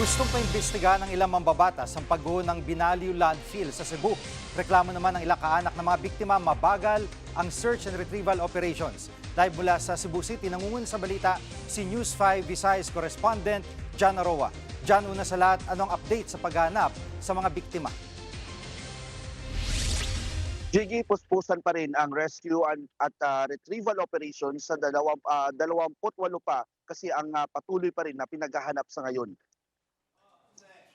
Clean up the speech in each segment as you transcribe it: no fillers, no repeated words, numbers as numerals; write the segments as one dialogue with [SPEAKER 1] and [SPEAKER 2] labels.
[SPEAKER 1] Gustong paimbestigahan ng ilang mambabatas ang pagguho ng Binaliw Landfill sa Cebu. Reklamo naman ng ilang kaanak ng mga biktima, mabagal ang search and retrieval operations. Live mula sa Cebu City, nangunguna sa balita si News 5 Visayas correspondent Jan Aroa. Jan, una sa lahat, anong update sa paghahanap sa mga biktima?
[SPEAKER 2] Jiggy, puspusan pa rin ang rescue at retrieval operations sa 28 pa kasi ang patuloy pa rin na pinaghahanap sa ngayon.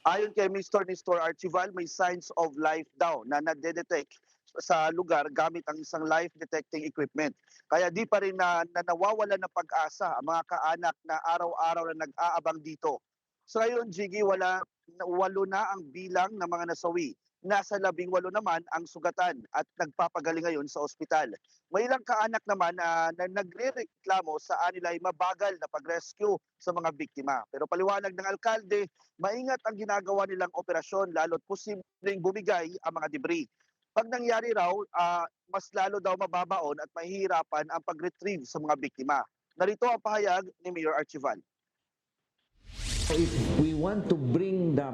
[SPEAKER 2] Ayon kay Mr. Nestor Archival, may signs of life daw na nadedetect sa lugar gamit ang isang life detecting equipment. Kaya di pa rin na nawawala ng pag-asa ang mga kaanak na araw-araw na nag-aabang dito. So ngayon, Jiggy, walo na ang bilang ng mga nasawi. Nasa 18 naman ang sugatan at nagpapagaling ngayon sa ospital. May ilang kaanak naman na nagre-reklamo sa anila ay mabagal na pag-rescue sa mga biktima. Pero paliwanag ng alkalde, maingat ang ginagawa nilang operasyon lalo't posibleng bumigay ang mga debris. Pag nangyari raw, mas lalo daw mababaon at mahihirapan ang pag-retrieve sa mga biktima. Narito ang pahayag ni Mayor Archival.
[SPEAKER 3] If we want to bring the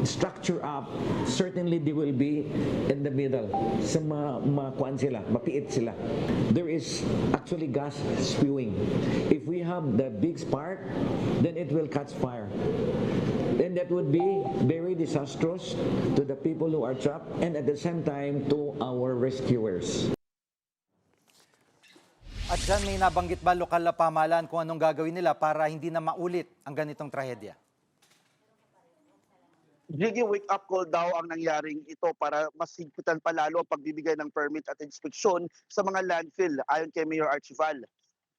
[SPEAKER 3] structure up, certainly they will be in the middle. Sa makuan sila, mapiit sila. There is actually gas spewing. If we have the big spark, then it will catch fire. Then that would be very disastrous to the people who are trapped and at the same time to our rescuers.
[SPEAKER 1] At dyan, may nabanggit ba lokal na pamahalaan kung anong gagawin nila para hindi na maulit ang ganitong trahedya?
[SPEAKER 2] Jiggy, wake-up call daw ang nangyaring ito para mas higpitan pa lalo ang pagbibigay ng permit at inspeksyon sa mga landfill ayon kay Mayor Archival.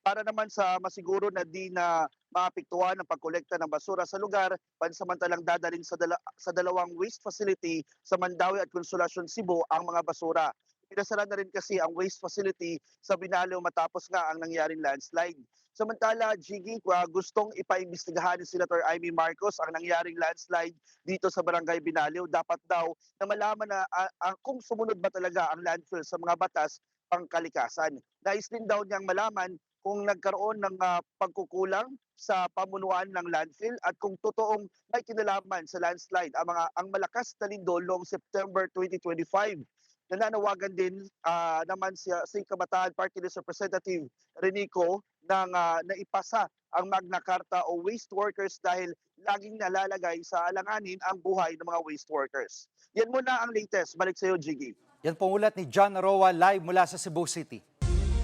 [SPEAKER 2] Para naman sa masiguro na di na maapektuhan ang pagkolekta ng basura sa lugar, pansamantalang dadalhin sa dalawang waste facility sa Mandaue at Consolacion, Cebu ang mga basura. Pinasara na rin kasi ang waste facility sa Binaliw matapos nga ang nangyaring landslide. Samantala, Jiggy, gustong ipaimbestigahan ni Senator Amy Marcos ang nangyaring landslide dito sa Barangay Binaliw. Dapat daw na malaman na kung sumunod ba talaga ang landfill sa mga batas pangkalikasan. Nais din daw niyang malaman kung nagkaroon ng pagkukulang sa pamunuan ng landfill at kung totoong may kinalaman sa landslide ang malakas na lindol noong September 2025. Nananawagan din naman si Kabataan Party List Representative Renico na ipasa ang Magna Carta o waste workers dahil laging nalalagay sa alanganin ang buhay ng mga waste workers. Yan muna ang latest. Balik sa iyo, Jiggy.
[SPEAKER 1] Yan po ulat ni John Aroa live mula sa Cebu City.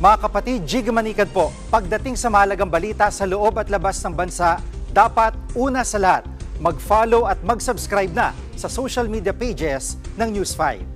[SPEAKER 1] Mga kapatid, Jiggy Manikad po, pagdating sa mahalagang balita sa loob at labas ng bansa, dapat una sa lahat, mag-follow at mag-subscribe na sa social media pages ng News 5.